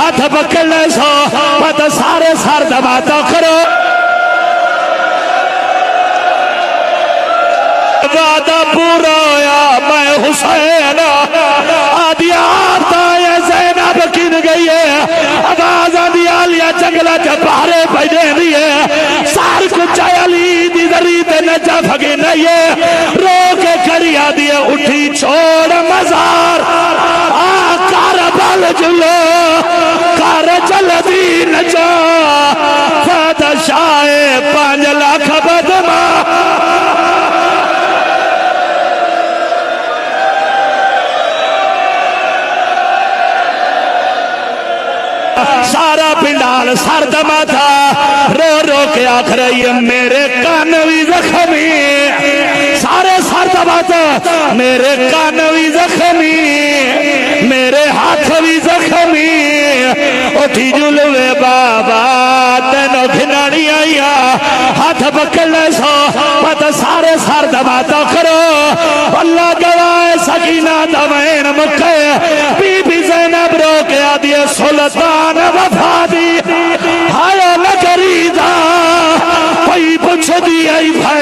ہاتھ پکڑ لے سو پتہ سارے سر دباتا کرو وعدہ پورا ہویا میں حسین آدھی آتا ہے زینب کن گئی ہے آواز آدھی آلیا جنگلہ چپارے پیدے دی ہے سار کچھ علی دی ذریت نجا بھگی نہیں ہے رو کے کری آدھی ہے اٹھی چھوڑ مزار کاربال جلو کار جل دی نجا فاتح شاہ 5 لاکھ بدما سارا پنڈال سر دما تھا رو رو کے آکھ رہی ہے میرے کان بھی زخمی سارے سر دما تھا میرے کان بھی زخمی میرے ہاتھ بھی زخمی اٹھی جلوے بابا تینوں گھنانی آئیا ہاتھ پکڑ لے سو پتہ سارے سر دماتا کرو اللہ گواہ سکینہ دوین مکے بی بی زینب رو کے آدھی سلطان وفا دی ہائے نگری دا کوئی پوچھ دی ای بھائی